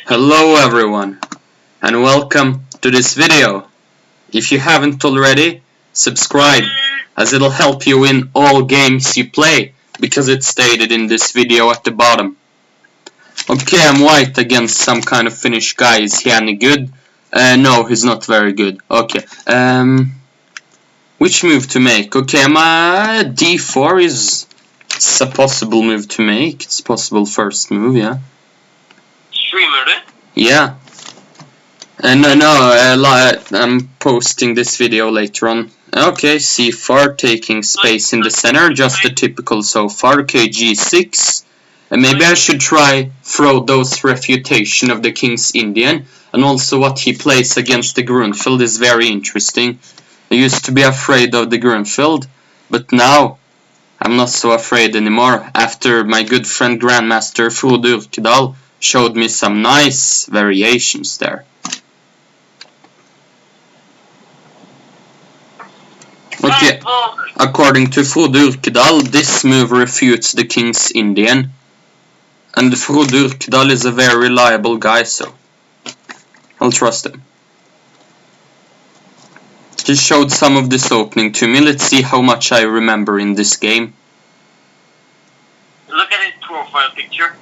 Hello everyone, and welcome to this video. If you haven't already, subscribe, as it'll help you win all games you play, because it's stated in this video at the bottom. Okay, I'm white against some kind of Finnish guy. Is he any good? No, he's not very good. Okay, which move to make? Okay, my d4 is a possible move to make. It's a possible first move, yeah. Streamer du? Yeah. I'm posting this video later on. Okay, c4, taking space in the center, just the typical so far. Okay, g6. And maybe I should try Frodo's refutation of the King's Indian. And also what he plays against the Grunfeld is very interesting. I used to be afraid of the Grunfeld, but now I'm not so afraid anymore, after my good friend Grandmaster Frodo Urkedal showed me some nice variations there. Okay, according to Frodo Urkedal, this move refutes the King's Indian. And Frodo Urkedal is a very reliable guy, so I'll trust him. He showed some of this opening to me. Let's see how much I remember in this game. Look at his profile picture.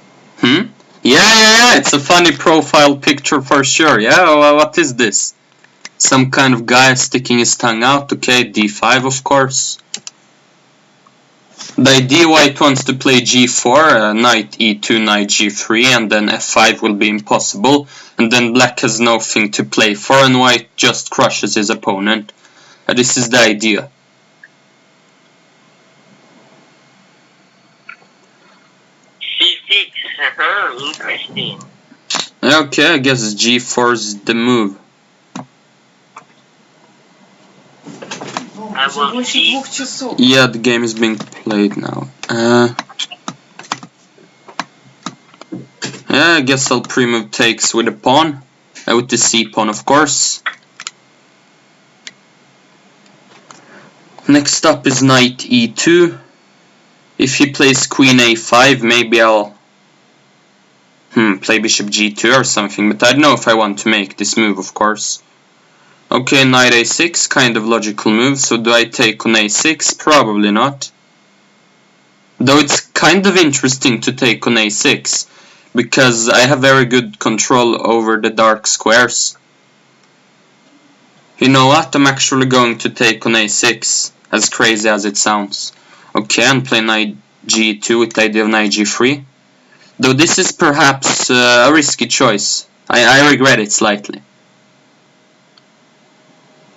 Yeah, it's a funny profile picture for sure. Yeah, what is this? Some kind of guy sticking his tongue out. Okay, d5 of course. The idea white wants to play g4, knight e2, knight g3, and then f5 will be impossible. And then black has nothing to play for, and white just crushes his opponent. This is the idea. C6, interesting. Okay, I guess g4 is the move. I will see. Yeah, the game is being played now. Yeah, I guess I'll pre-move takes with a pawn. With the c-pawn, of course. Next up is knight e2. If he plays queen a5, maybe I'll play bishop g2 or something, but I don't know if I want to make this move, of course. Okay, knight a6, kind of logical move, so do I take on a6? Probably not. Though it's kind of interesting to take on a6, because I have very good control over the dark squares. You know what, I'm actually going to take on a6, as crazy as it sounds. Okay, and play knight g2 with the idea of knight g3. Though this is perhaps a risky choice. I regret it slightly.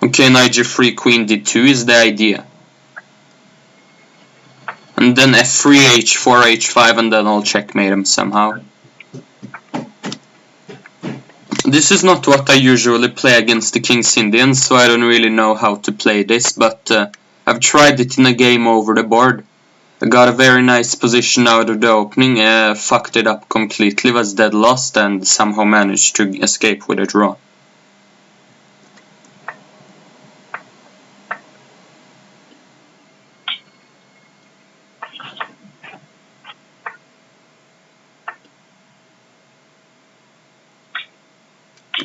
Okay, knight g3, queen d2 is the idea. And then f3, h4, h5, and then I'll checkmate him somehow. This is not what I usually play against the King's Indians, so I don't really know how to play this, but I've tried it in a game over the board. I got a very nice position out of the opening, fucked it up completely, was dead lost, and somehow managed to escape with a draw.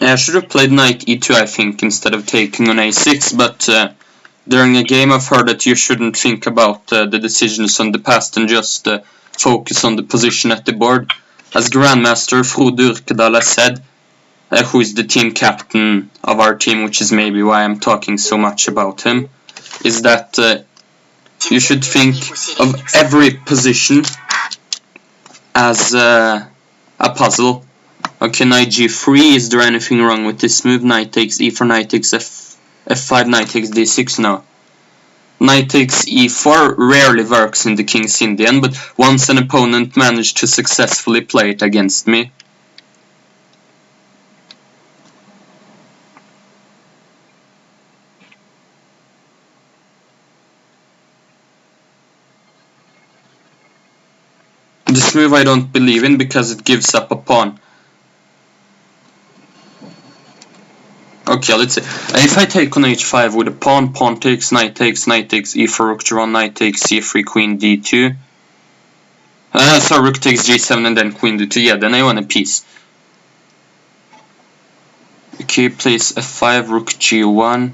I should have played knight e2, I think, instead of taking on a6, but during a game I've heard that you shouldn't think about the decisions on the past and just focus on the position at the board. As Grandmaster Frodo Urkedal has said, who is the team captain of our team, which is maybe why I'm talking so much about him, is that you should think of every position as a puzzle. Okay, knight g3, is there anything wrong with this move? Knight takes e4, knight takes f5, knight takes d6, no. Knight takes e4 rarely works in the King's Indian, but once an opponent managed to successfully play it against me. This move I don't believe in because it gives up a pawn. Okay, let's see. If I take on h5 with a pawn, pawn takes, knight takes e4, rook drawn, knight takes c3, queen d2. So rook takes g7 and then queen d2. Yeah, then I want a piece. Okay, place f5, rook g1.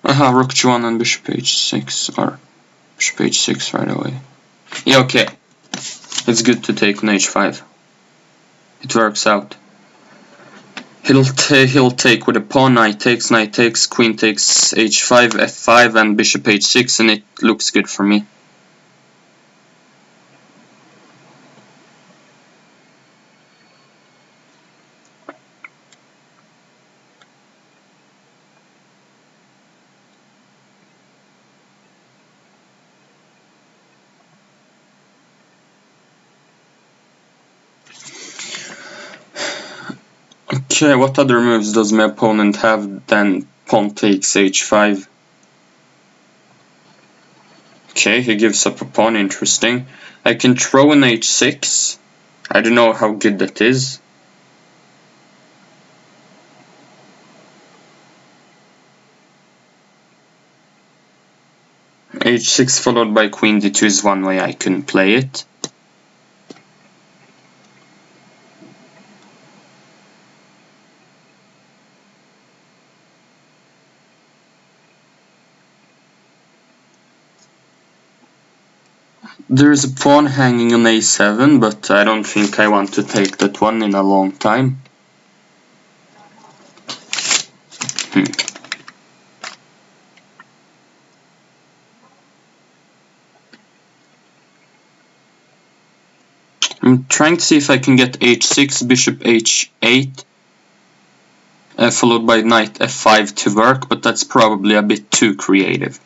Aha, rook g1 and bishop h6, or bishop h6 right away. Yeah, okay. It's good to take on h5. It works out. He'll take with a pawn, knight takes, queen takes h5, f5 and bishop h6, and it looks good for me. Okay, what other moves does my opponent have than pawn takes h5? Okay, he gives up a pawn, interesting. I can throw an h6. I don't know how good that is. h6 followed by queen d2 is one way I can play it. There's a pawn hanging on a7, but I don't think I want to take that one in a long time. I'm trying to see if I can get h6, bishop h8, followed by knight f5 to work, but that's probably a bit too creative.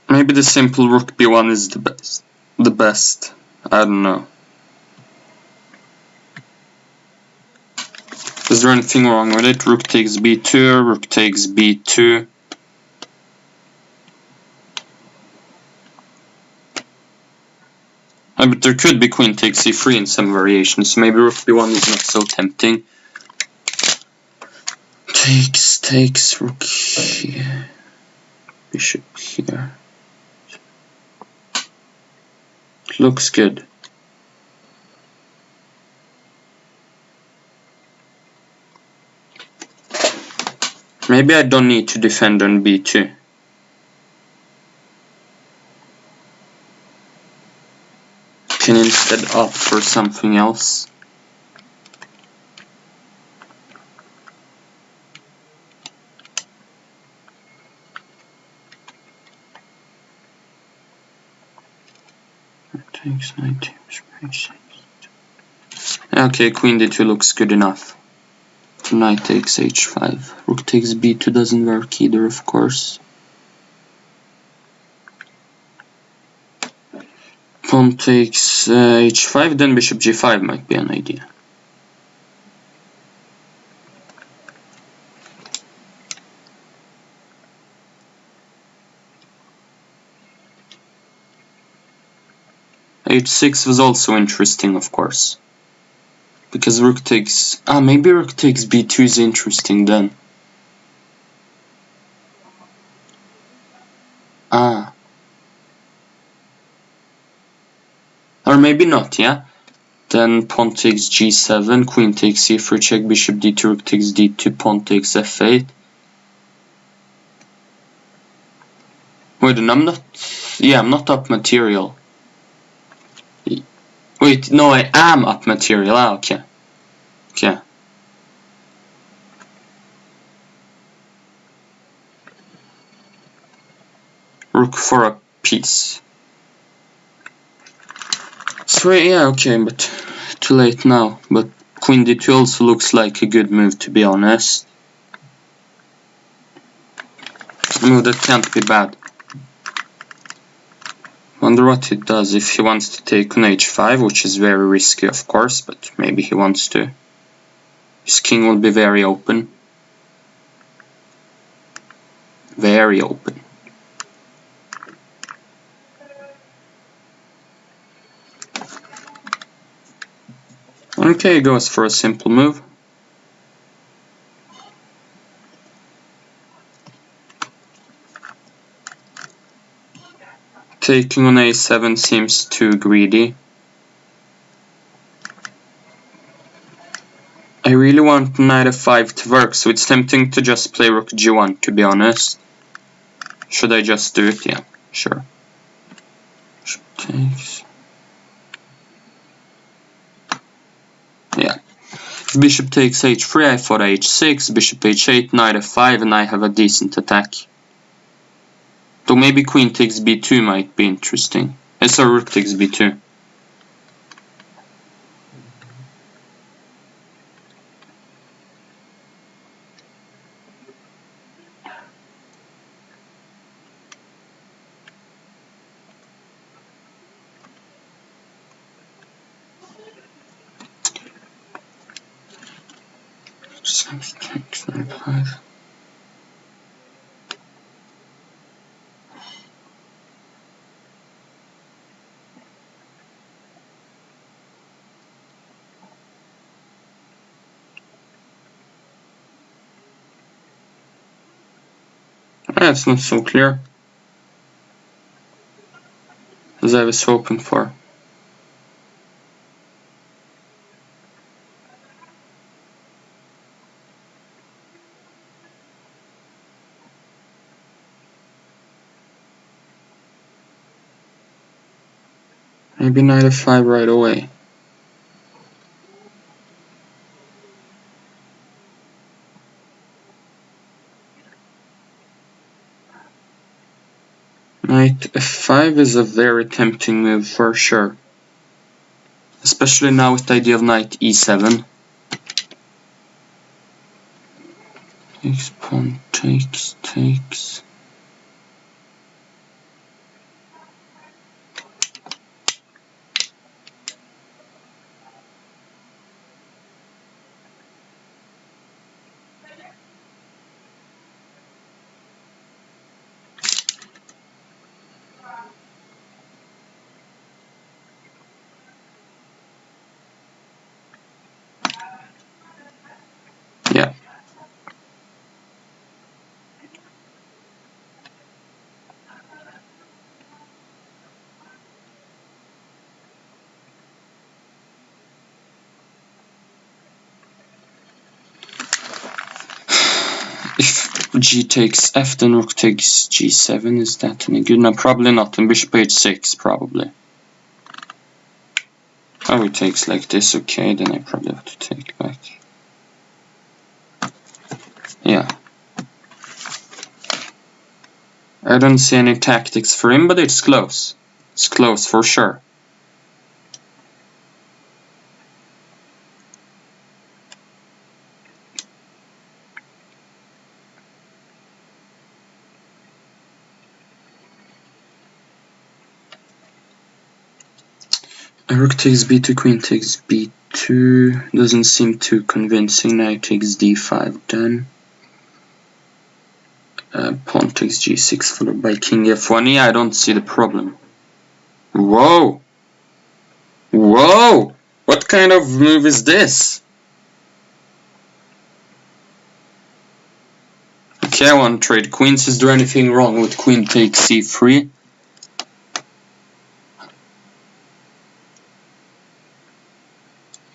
Maybe the simple rook b1 is the best. I don't know. Is there anything wrong with it? Rook takes b2, rook takes b2. But there could be queen takes c3 in some variations, so maybe rook b1 is not so tempting. Takes rook here, bishop here. It looks good. Maybe I don't need to defend on b2. Can instead opt for something else. Takes knight, okay, queen d2 looks good enough. Knight takes h5. Rook takes b2 doesn't work either, of course. Pawn takes h5, then bishop g5 might be an idea. h6 was also interesting, of course. Because rook takes... maybe rook takes b2 is interesting then. Or maybe not, yeah? Then pawn takes g7, queen takes c3 check, bishop d2, rook takes d2, pawn takes f8. Wait, and I'm not... Yeah, I'm not up material. Wait, no, I am up material. Okay. Okay. Rook for a piece. So yeah, okay, but too late now. But queen d2 also looks like a good move, to be honest. No, that can't be bad. Wonder what he does if he wants to take on h5, which is very risky, of course, but maybe he wants to. His king will be very open. very open. Okay, goes for a simple move. Taking on a7 seems too greedy. I really want knight f5 to work, so it's tempting to just play rook g1, to be honest. Should I just do it? Yeah, sure. Bishop takes. Yeah. Bishop takes h3, I thought h6, bishop h8, knight f5, and I have a decent attack. Though maybe queen takes b2 might be interesting. So rook takes b2. Takes knight f5. It's not so clear as I was hoping for. Maybe knight f5 right away. Knight f5 is a very tempting move for sure. Especially now with the idea of knight e7. Takes, pawn takes. Yeah. If g takes f, then rook takes g7. Is that any good? No, probably not. And bishop h6, probably. Oh, it takes like this. Okay, then I probably have to take back. Yeah. I don't see any tactics for him, but it's close. It's close for sure. Rook takes b2, queen takes b2. Doesn't seem too convincing. Knight takes d5 then. Pawn takes g6 followed by king f1. Yeah, I don't see the problem. Whoa! Whoa! What kind of move is this? Okay, I want to trade queens. Is there anything wrong with queen takes c3?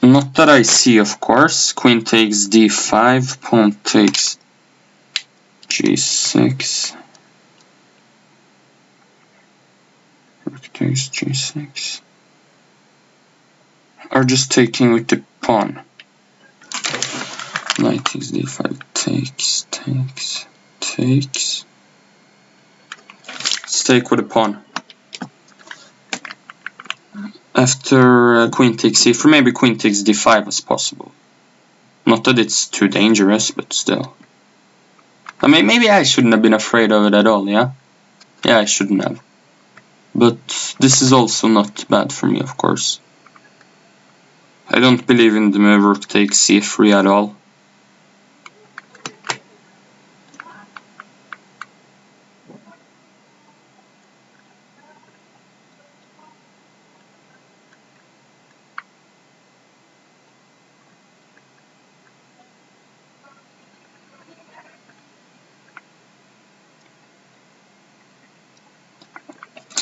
Not that I see, of course. Queen takes d5, pawn takes g6. Rook takes g6. Or just taking with the pawn. Knight takes d5, takes. Let's take with the pawn. After queen takes c4, maybe queen takes d5 as possible. Not that it's too dangerous, but still. I mean, maybe I shouldn't have been afraid of it at all, yeah? Yeah, I shouldn't have. But this is also not bad for me, of course. I don't believe in the move rook takes c3 at all.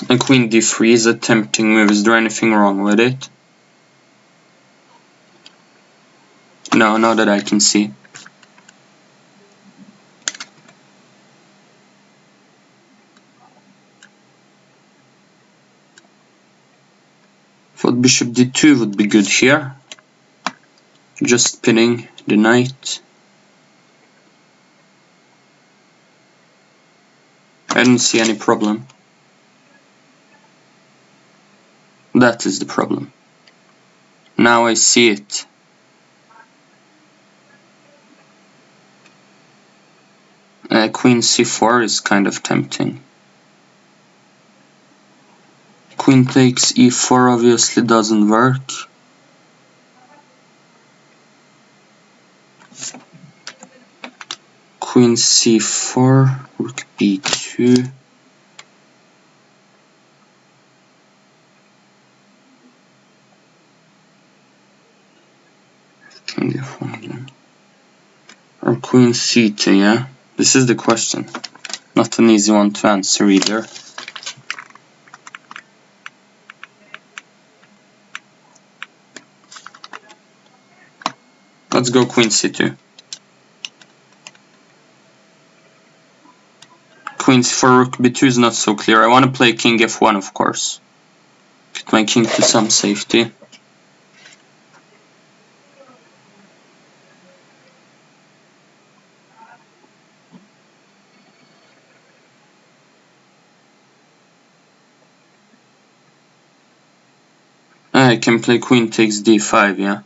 And queen d3 is a tempting move. Is there anything wrong with it? No, not that I can see. Thought bishop d2 would be good here. Just pinning the knight. I don't see any problem. That is the problem. Now I see it. Queen c4 is kind of tempting. Queen takes e4 obviously doesn't work. Queen c4, rook b2. King f1 or queen c2, yeah? This is the question. Not an easy one to answer either. Let's go queen c2. Queen c4, rook b2 is not so clear. I want to play king f1, of course. Get my king to some safety. I can play queen takes d5, yeah?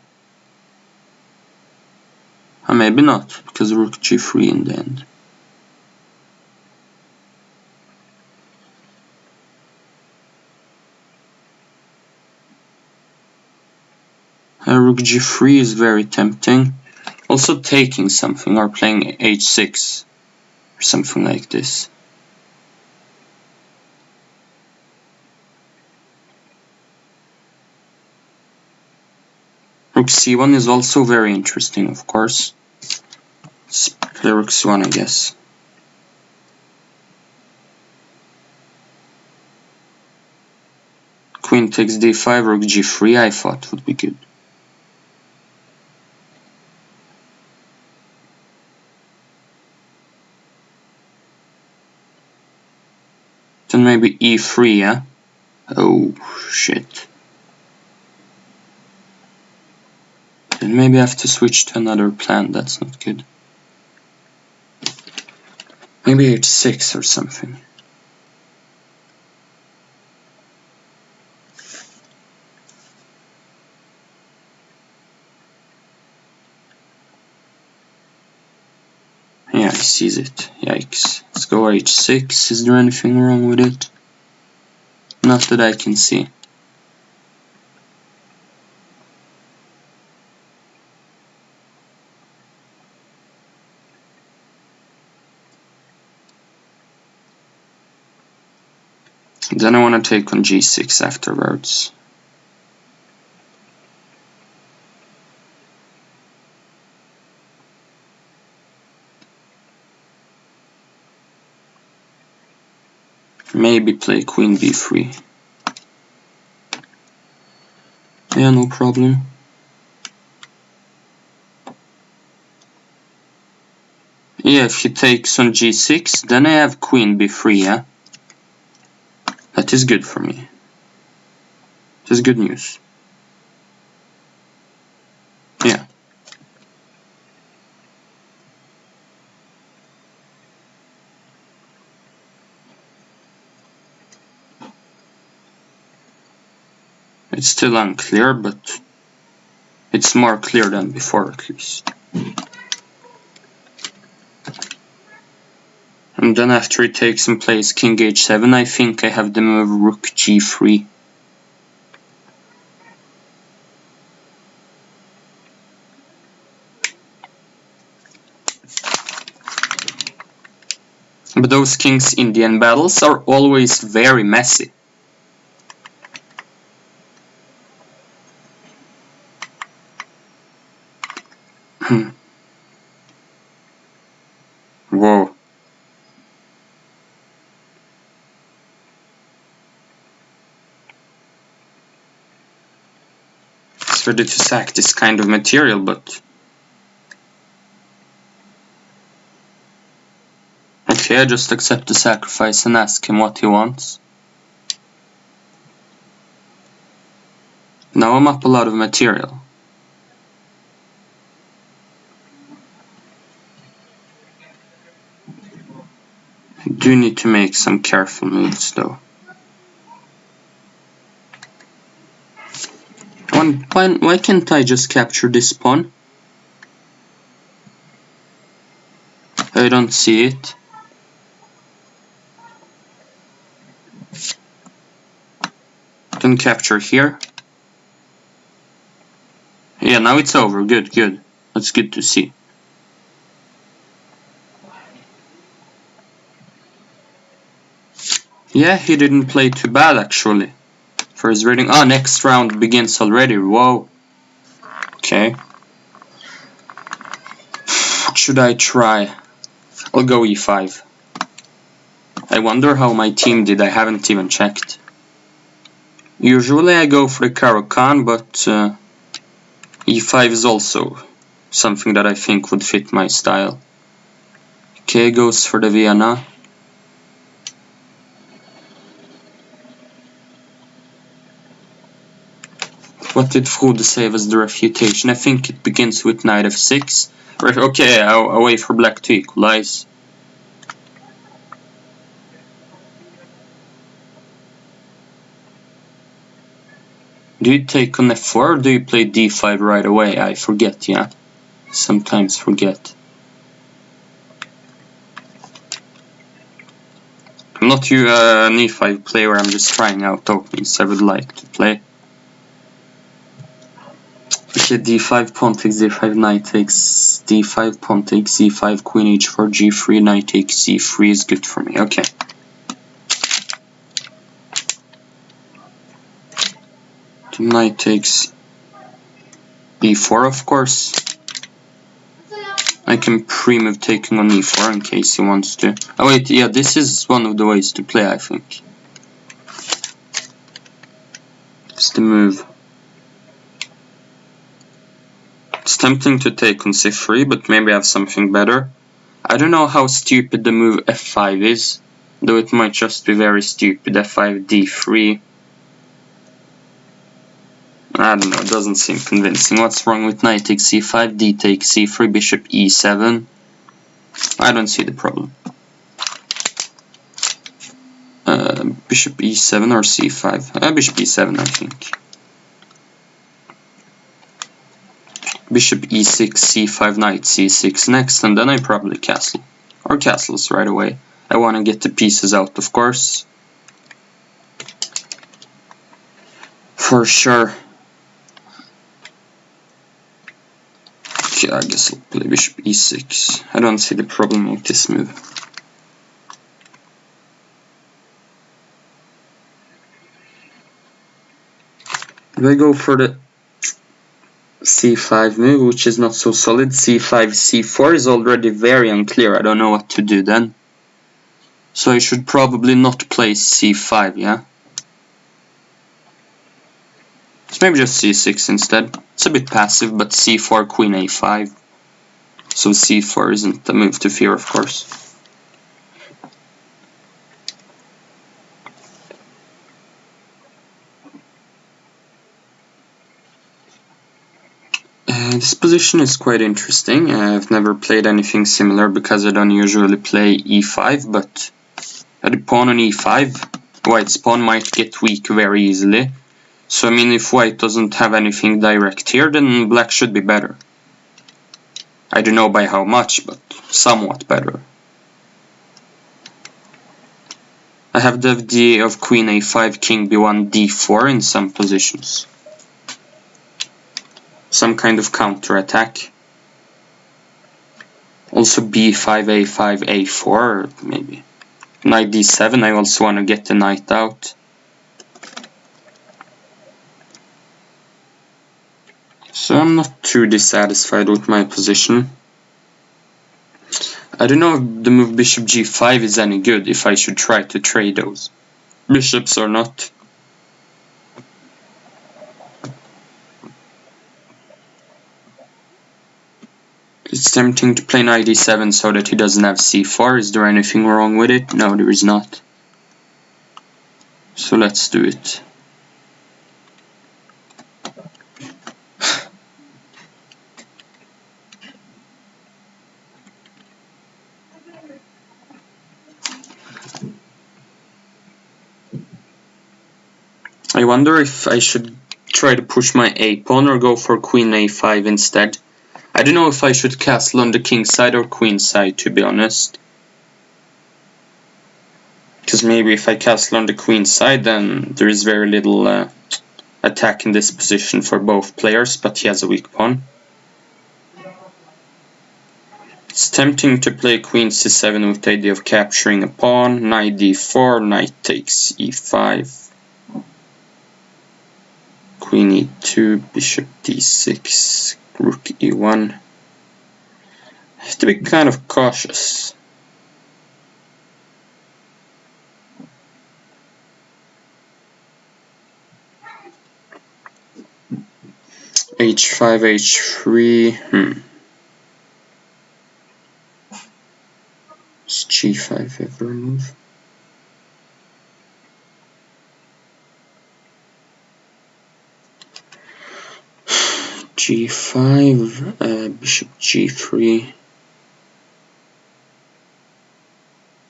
Maybe not, because rook g3 in the end. Rook g3 is very tempting. Also taking something or playing h6 or something like this. Rook c1 is also very interesting, of course. Let's play rook c1, I guess. Queen takes d5, rook g3 I thought would be good. Then maybe e3, yeah? Oh, shit. Then maybe I have to switch to another plan, that's not good. Maybe h6 or something. Yeah, he sees it. Yikes. Let's go h6. Is there anything wrong with it? Not that I can see. Then I want to take on g6 afterwards. Maybe play queen b3. Yeah, no problem. Yeah, if he takes on g6, then I have queen b3, yeah? That is good for me. That is good news. Yeah. It's still unclear, but it's more clear than before at least. And then after he takes and plays king h7, I think I have the move rook g3. But those kings Indian battles are always very messy. Whoa. almost ready to sack this kind of material, but... Okay, I just accept the sacrifice and ask him what he wants. Now I'm up a lot of material. I do need to make some careful moves though. Why can't I just capture this pawn? I don't see it. Then capture here. Yeah, now it's over. Good, good. That's good to see. Yeah, he didn't play too bad actually. For his reading. Ah, next round begins already. Whoa. Okay. What should I try? I'll go e5. I wonder how my team did. I haven't even checked. Usually I go for the Caro-Kann, but e5 is also something that I think would fit my style. Okay, goes for the Vienna. What did Frode save as the refutation? I think it begins with knight f6. Okay, I'll wait for black to equalize. Do you take on f4 or do you play d5 right away? I forget, yeah. Sometimes forget. I'm not an e5 player, I'm just trying out openings I would like to play. Okay, d5, pawn takes d5, knight takes d5, pawn takes e5, queen h4, g3, knight takes c3 is good for me, okay. The knight takes e4, of course. I can pre-move taking on e4 in case he wants to. Oh wait, yeah, this is one of the ways to play, I think. It's the move. It's tempting to take on c3, but maybe I have something better. I don't know how stupid the move f5 is, though it might just be very stupid. f5, d3. I don't know, it doesn't seem convincing. What's wrong with knight takes c5, d takes c3, bishop e7? I don't see the problem. Bishop e7 or c5? Bishop e7, I think. Bishop e6, c5, knight c6 next, and then I probably castle. Or castles right away. I want to get the pieces out, of course. For sure. Okay, I guess I'll play bishop e6. I don't see the problem with this move. If I go for the c5 move, which is not so solid, c5, c4 is already very unclear. I don't know what to do then. So I should probably not play c5, yeah? So maybe just c6 instead. It's a bit passive, but c4, queen a5. So c4 isn't the move to fear, of course. This position is quite interesting. I've never played anything similar because I don't usually play e5, but at the pawn on e5, white's pawn might get weak very easily. So I mean, if white doesn't have anything direct here, then black should be better. I don't know by how much, but somewhat better. I have the idea of queen a5, king b1, d4 in some positions. Some kind of counter-attack. Also b5, a5, a4, maybe. Knight d7, I also want to get the knight out. So I'm not too dissatisfied with my position. I don't know if the move bishop g5 is any good, if I should try to trade those bishops or not. It's tempting to play knight e7 so that he doesn't have c4. Is there anything wrong with it? No, there is not. So let's do it. I wonder if I should try to push my a-pawn or go for queen a5 instead. I don't know if I should castle on the king side or queen side, to be honest. Because maybe if I castle on the queen side, then there is very little attack in this position for both players, but he has a weak pawn. It's tempting to play queen c7 with the idea of capturing a pawn. Knight d4, knight takes e5. Queen e2, bishop d6, rook e1. I have to be kind of cautious. h5, h3, Is g5 ever a move? g5, bishop g3,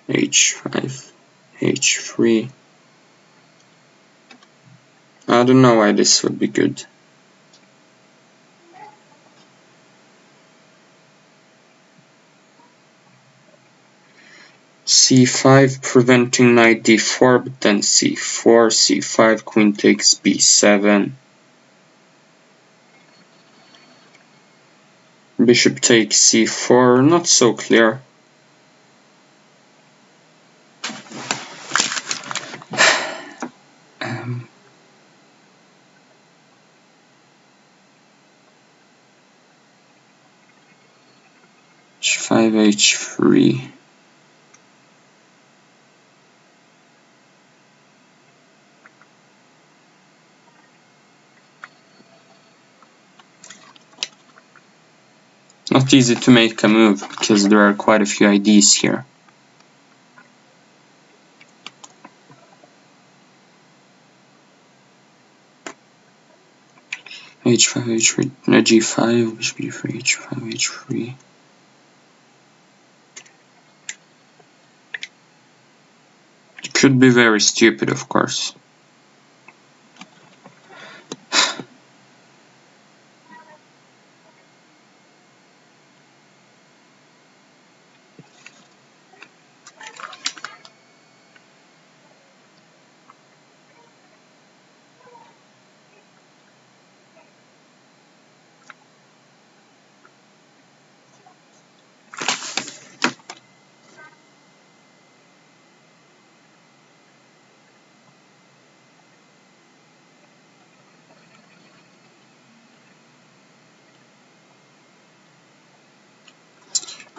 h5, h3. I don't know why this would be good. c5 preventing knight d4, but then c4, c5, queen takes b7. Bishop takes c4, not so clear. h5, h3. Not easy to make a move because there are quite a few IDs here. h5, h3, g5, bishop g3, h5, h3. It could be very stupid, of course.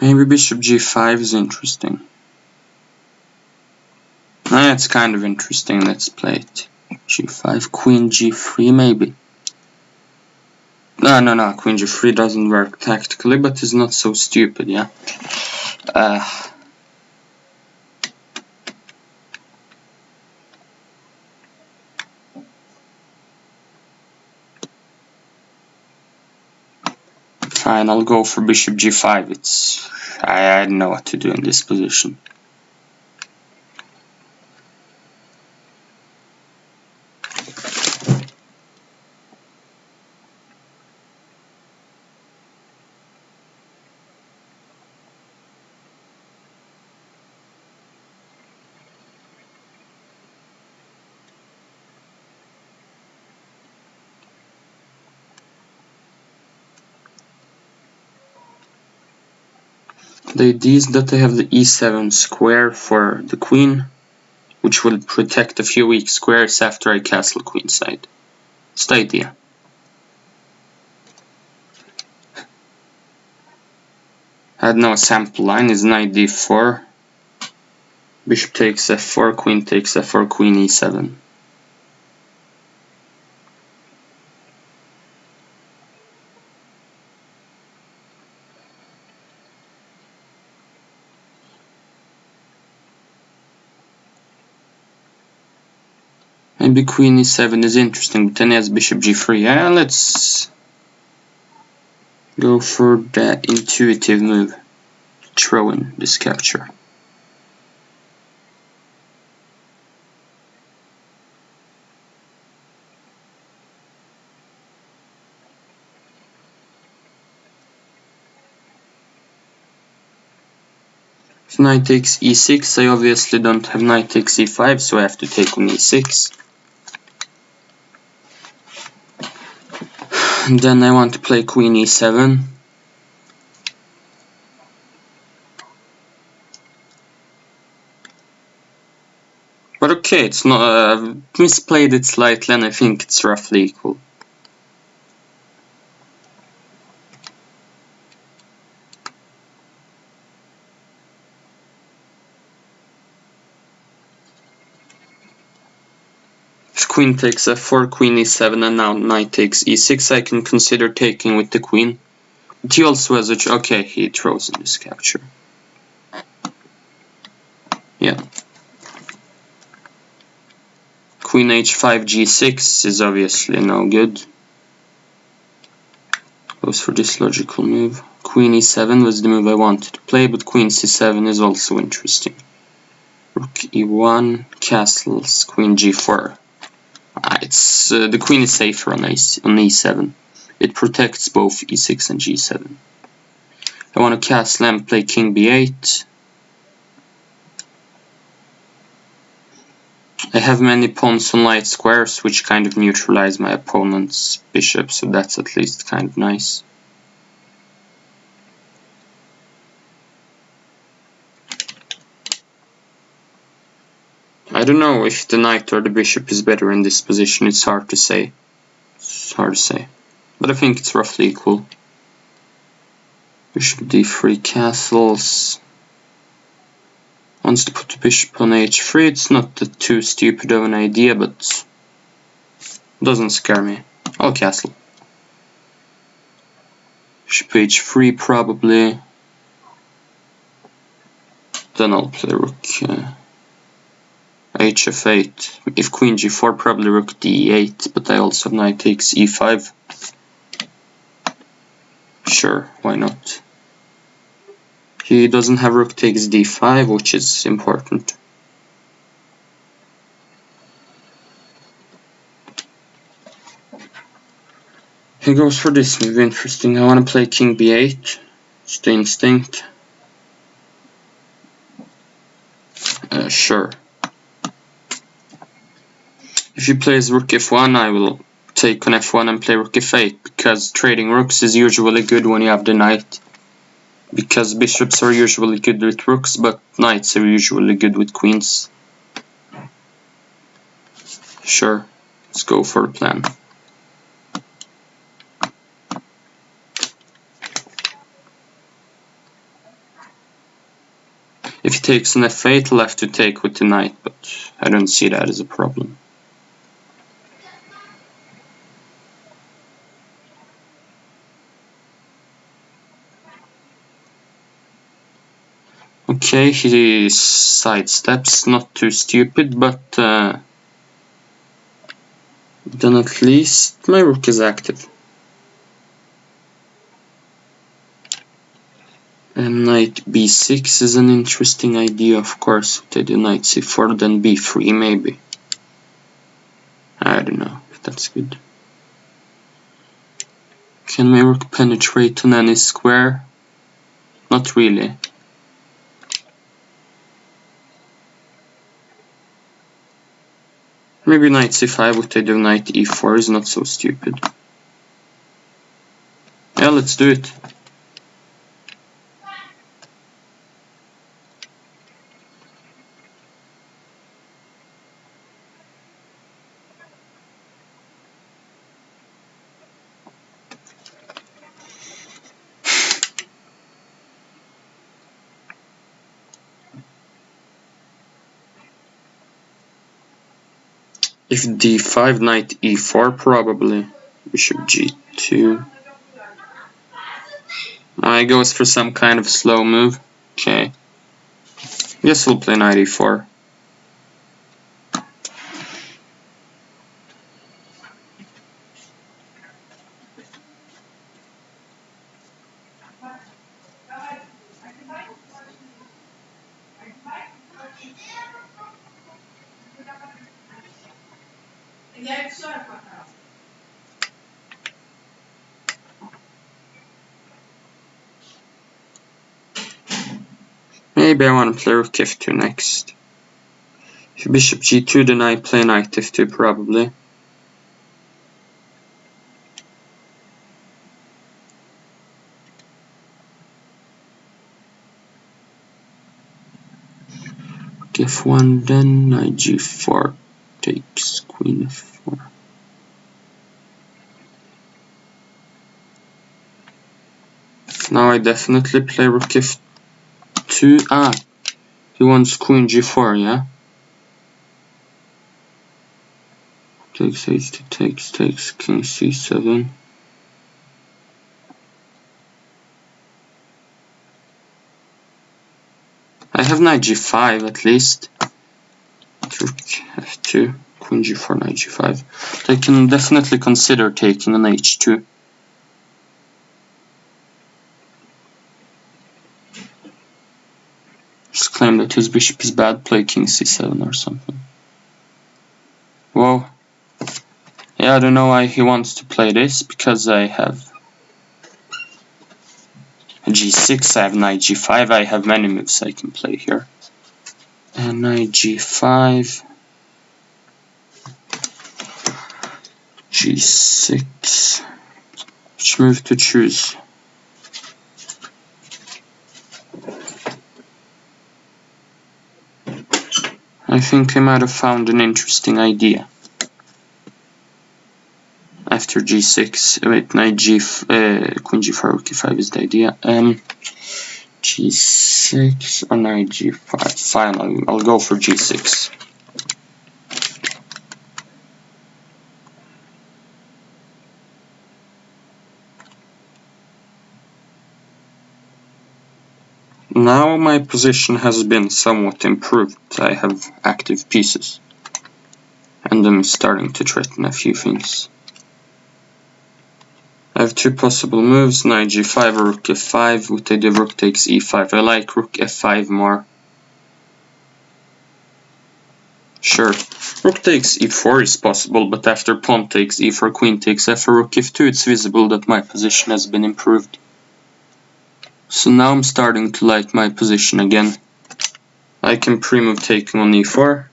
Maybe bishop g5 is interesting. It's kind of interesting, let's play it. g5, queen g3 maybe. No, queen g3 doesn't work tactically, but it's not so stupid, yeah. Fine, I'll go for bishop g5. I don't know what to do in this position. The idea is that I have the e7 square for the queen, which will protect a few weak squares after I castle queenside. It's the idea. I had no sample line, is knight d4, bishop takes f4, queen takes f4, queen e7. Maybe queen e7 is interesting, but then he has bishop g3. Yeah, let's go for the intuitive move. Throw in this capture. If knight takes e6, I obviously don't have knight takes e5, so I have to take on e6. And then I want to play queen e7. But okay, it's not. I've misplayed it slightly, and I think it's roughly equal. If queen takes f4, queen e7, and now knight takes e6, I can consider taking with the queen. But he also has a... okay, he throws in this capture. Yeah. Queen h5, g6 is obviously no good. Goes for this logical move. Queen e7 was the move I wanted to play, but queen c7 is also interesting. Rook e1, castles, queen g4. It's the queen is safer on e7. It protects both e6 and g7. I want to castle and play king b8. I have many pawns on light squares, which kind of neutralize my opponent's bishop, so that's at least kind of nice. I don't know if the knight or the bishop is better in this position, it's hard to say. But I think it's roughly equal. Bishop d3 castles. Wants to put the bishop on h3, it's not too stupid of an idea, but doesn't scare me. I'll castle. Bishop h3 probably. Then I'll play rook hf8. If queen g4, probably rook d8, but I also have knight takes e5. Sure, why not? He doesn't have rook takes d5, which is important. He goes for this move, interesting. I want to play king b8. It's the instinct. Sure. If he plays rook f1, I will take on f1 and play rook f8, because trading rooks is usually good when you have the knight. Because bishops are usually good with rooks, but knights are usually good with queens. Sure, let's go for the plan. If he takes an f8, I'll have to take with the knight, but I don't see that as a problem. Okay, he sidesteps, not too stupid, but then at least my rook is active. And knight b6 is an interesting idea, of course. They do knight c4, then b3 maybe. I don't know if that's good. Can my rook penetrate on any square? Not really. Maybe knight c5 with the knight e4 is not so stupid. Yeah, let's do it. If d5, knight e4 probably. Bishop g2. He goes for some kind of slow move. Okay. Guess we'll play knight e4. Maybe I want to play rook f2 next. If bishop g2, then I play knight f2 probably. f1, then knight g4 takes queen f4. Now I definitely play rook f2. Ah, he wants queen g4, yeah? Takes h2, takes king c7. I have knight g5 at least. Rook f2, queen g4, knight g5. I can definitely consider taking on h2. Just claim that his bishop is bad, play king c7 or something. Whoa. Yeah, I don't know why he wants to play this, because I have g6, I have knight g5, I have many moves I can play here. And knight g5, g6. Which move to choose? I think I might have found an interesting idea. After g6, wait, knight queen g4, rook e5 is the idea. G6 or knight g5. Fine, I'll go for g6. Now my position has been somewhat improved. I have active pieces, and I'm starting to threaten a few things. I have two possible moves, knight g5 or rook f5, with the idea of rook takes e5. I like rook f5 more. Sure, rook takes e4 is possible, but after pawn takes e4, queen takes f4, rook f2, it's visible that my position has been improved. So now I'm starting to like my position again. I can pre-move taking on e4.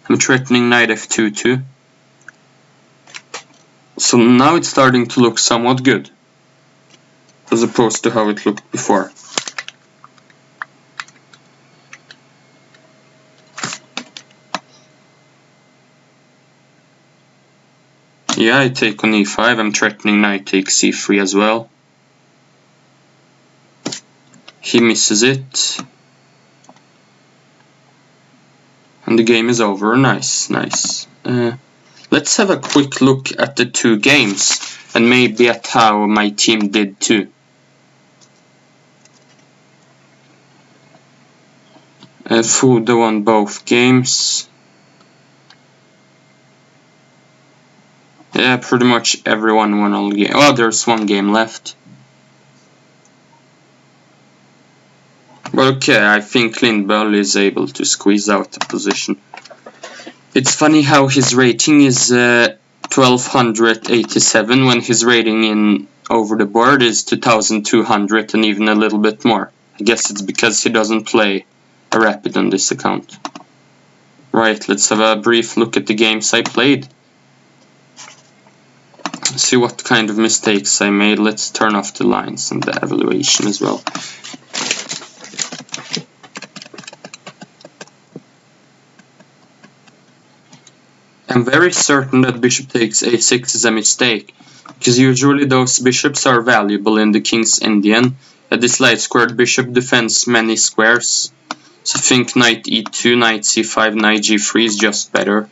I'm threatening knight f2 too. So now it's starting to look somewhat good, as opposed to how it looked before. Yeah, I take on e5, I'm threatening knight takes c3 as well. He misses it. And the game is over. Nice, nice. Let's have a quick look at the two games, and maybe at how my team did too. Fudo won both games. Yeah, pretty much everyone won all games. Oh, there's one game left. But okay, I think Lindbergh is able to squeeze out the position. It's funny how his rating is 1287 when his rating in over the board is 2200 and even a little bit more. I guess it's because he doesn't play a rapid on this account. Right, let's have a brief look at the games I played. See what kind of mistakes I made. Let's turn off the lines and the evaluation as well. I'm very certain that bishop takes a6 is a mistake, because usually those bishops are valuable in the king's Indian. This light squared bishop defends many squares, so I think knight e2, knight c5, knight g3 is just better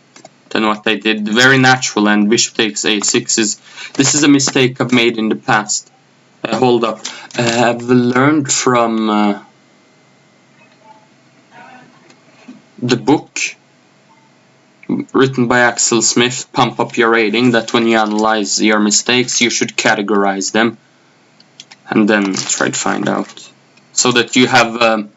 than what I did. Very natural, and bishop takes a6 this is a mistake I've made in the past. Hold up, I've learned from the book written by Axel Smith, Pump Up Your Rating, that when you analyze your mistakes, you should categorize them and then try to find out, so that you have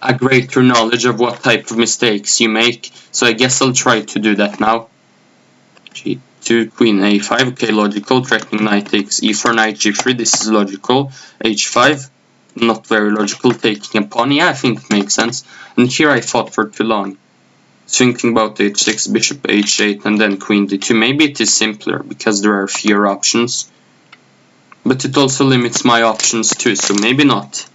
a greater knowledge of what type of mistakes you make. So I guess I'll try to do that now. G2, queen a5, okay, logical, threatening knight takes e4, knight g3, this is logical, h5, not very logical, taking a pawn, yeah, I think it makes sense, and here I fought for too long, thinking about h6, bishop h8, and then queen d2, maybe it is simpler, because there are fewer options, but it also limits my options too, so maybe not.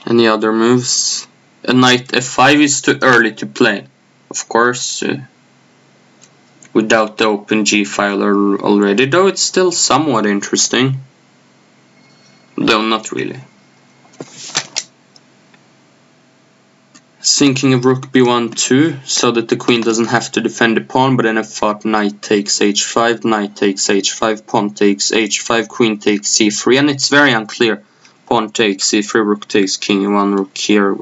Any other moves? A knight f5 is too early to play, of course, without the open g file already, though it's still somewhat interesting. Though not really. Thinking of rook b1 too, so that the queen doesn't have to defend the pawn, but then I thought knight takes h5, knight takes h5, pawn takes h5, queen takes c3, and it's very unclear. Pawn takes c3, rook takes king e1, rook here.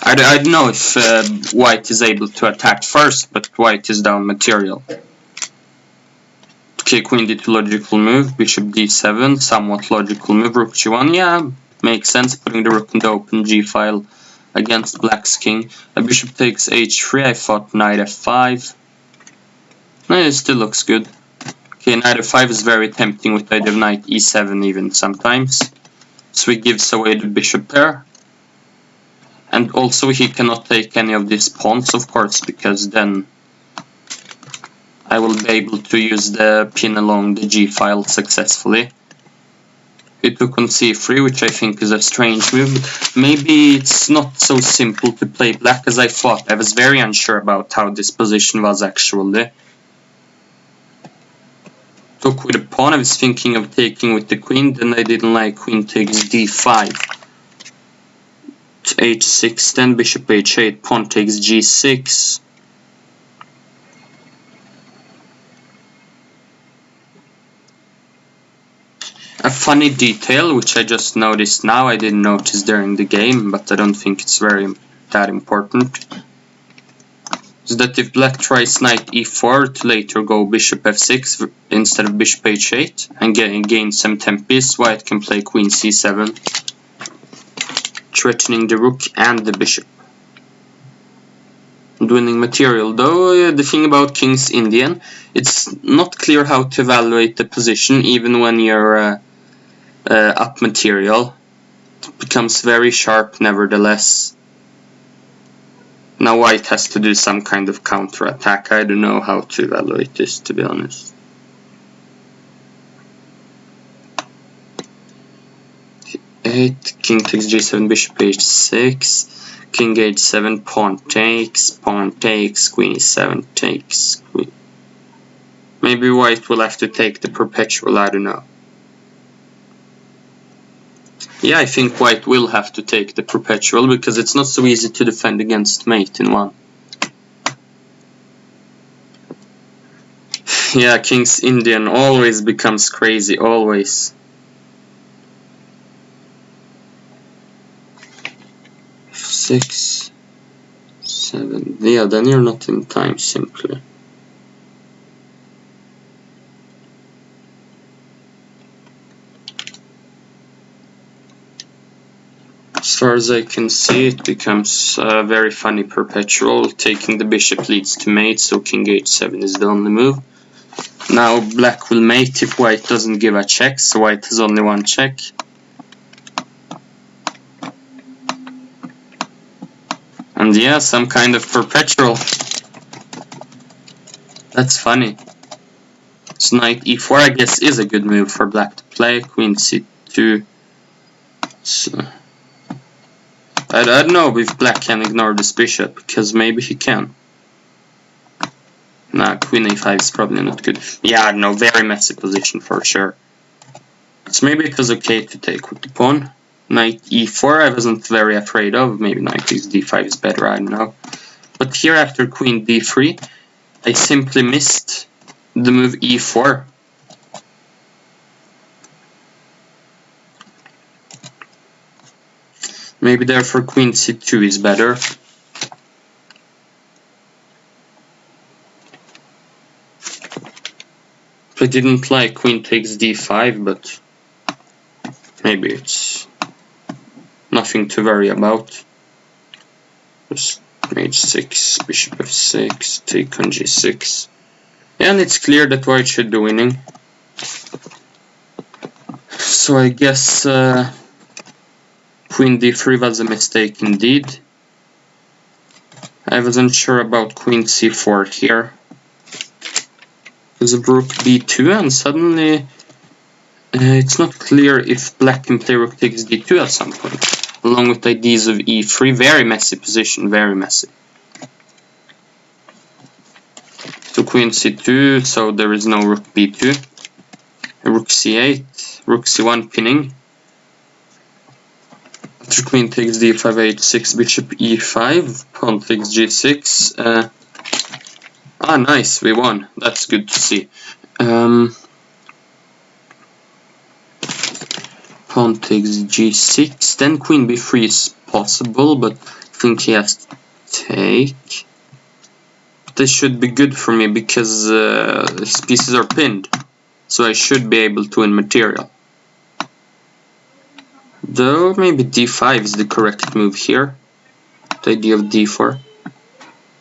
I don't know if white is able to attack first, but white is down material. Okay, queen d2 logical move, bishop d7, somewhat logical move, rook g1, yeah, makes sense, putting the rook in the open g file against black's king. A bishop takes h3, I thought knight f5. No, it still looks good. Okay, knight f5 is very tempting with the idea of knight e7 even sometimes. So he gives away the bishop pair. And also he cannot take any of these pawns, of course, because then I will be able to use the pin along the g file successfully. He took on c3, which I think is a strange move. Maybe it's not so simple to play black as I thought. I was very unsure about how this position was actually. Took with a pawn, I was thinking of taking with the queen, then I didn't like queen takes d5. h6, then bishop h8, pawn takes g6. A funny detail, which I just noticed now, I didn't notice during the game, but I don't think it's that important, is that if black tries knight e4 to later go bishop f6 instead of bishop h8 and gain some tempies, white can play queen c7, threatening the rook and the bishop. Winning material, though the thing about King's Indian, it's not clear how to evaluate the position even when you're up material. It becomes very sharp nevertheless. Now white has to do some kind of counter attack. I don't know how to evaluate this, to be honest. Eight, king takes g7, bishop h6, king h7, pawn takes, queen e7 takes, queen. Maybe white will have to take the perpetual, I don't know. Yeah, I think white will have to take the perpetual, because it's not so easy to defend against mate in one. Yeah, King's Indian always becomes crazy, always. 6, 7, yeah, then you're not in time simply. As far as I can see, it becomes a very funny perpetual. Taking the bishop leads to mate, so king h7 is the only move. Now black will mate if white doesn't give a check, so white has only one check. And yeah, some kind of perpetual. That's funny. So knight e4, I guess, is a good move for black to play. Queen c2. So I don't know if black can ignore this bishop, because maybe he can. Nah, queen a5 is probably not good. Yeah, no, very messy position for sure. So maybe it was okay to take with the pawn. Knight e4 I wasn't very afraid of. Maybe knight takes d5 is better, I don't know. But here after queen d3, I simply missed the move e4. Maybe therefore queen c2 is better. I didn't like queen takes d5, but maybe it's nothing to worry about. Just h6, bishop f6, take on g6. And it's clear that white should be winning. So I guess queen d3 was a mistake indeed. I wasn't sure about queen c4 here. There's a rook b2 and suddenly it's not clear if black can play rook takes d2 at some point. Along with ideas of e3, very messy position, very messy. So queen c2, so there is no rook b2. Rook c8, rook c1 pinning. After queen takes d5, h6, bishop e5, pawn takes g6. Nice, we won. That's good to see. Pawn takes g6, then queen b3 is possible, but I think he has to take. This should be good for me because his pieces are pinned, so I should be able to win material. Though maybe d5 is the correct move here. The idea of d4.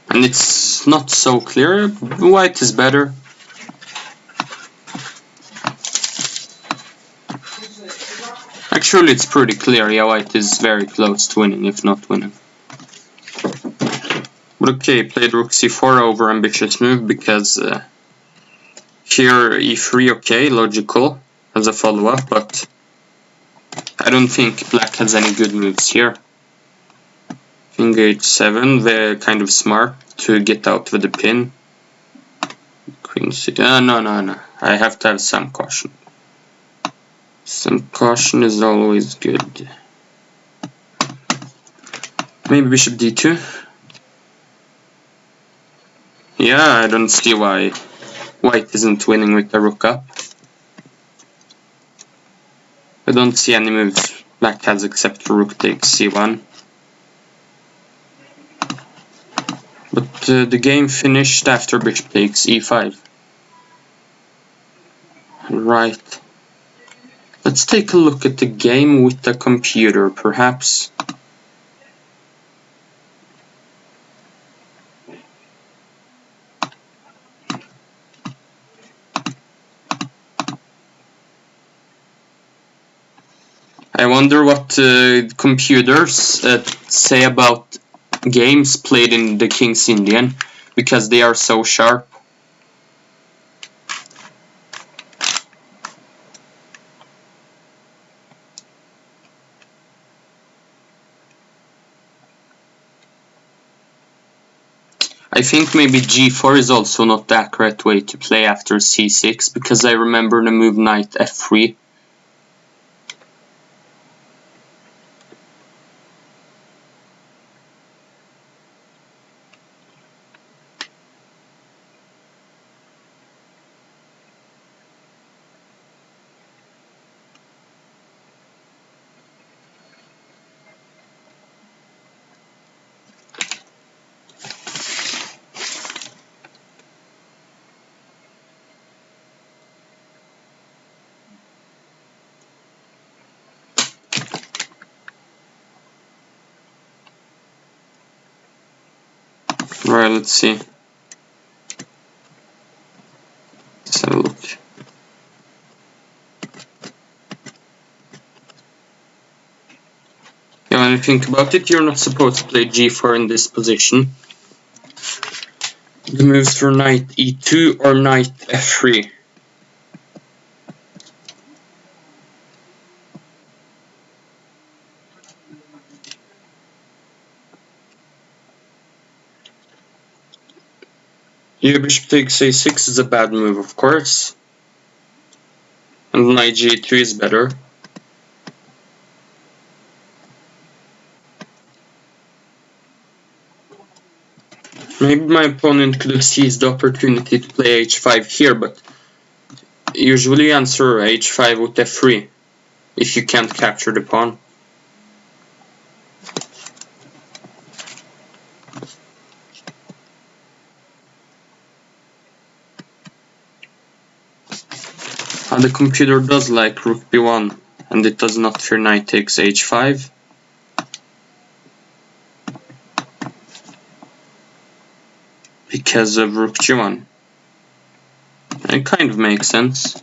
And it's not so clear. White is better. Actually, it's pretty clear. Yeah, white is very close to winning, if not winning. But okay, played rook c4 over ambitious move because here e3, okay, logical as a follow-up, but I don't think black has any good moves here. King h7, they're kind of smart to get out with the pin. Queen c... no. I have to have some caution. Some caution is always good. Maybe bishop d2. Yeah, I don't see why white isn't winning with the rook up. I don't see any moves black has except for rook takes c1. But the game finished after bishop takes e5. Right. Let's take a look at the game with the computer, perhaps. I wonder what computers say about games played in the King's Indian, because they are so sharp. I think maybe g4 is also not the accurate way to play after c6, because I remember the move knight f3. Right, let's see. Let's have a look. Yeah, when you think about it, you're not supposed to play g4 in this position. The moves for knight e2 or knight f3. Yeah, bishop takes a6 is a bad move, of course. And knight g3 is better. Maybe my opponent could have seized the opportunity to play h5 here, but usually you answer h5 with f3 if you can't capture the pawn. And the computer does like rook b1, and it does not fear knight takes h5. because of rook g1. It kind of makes sense.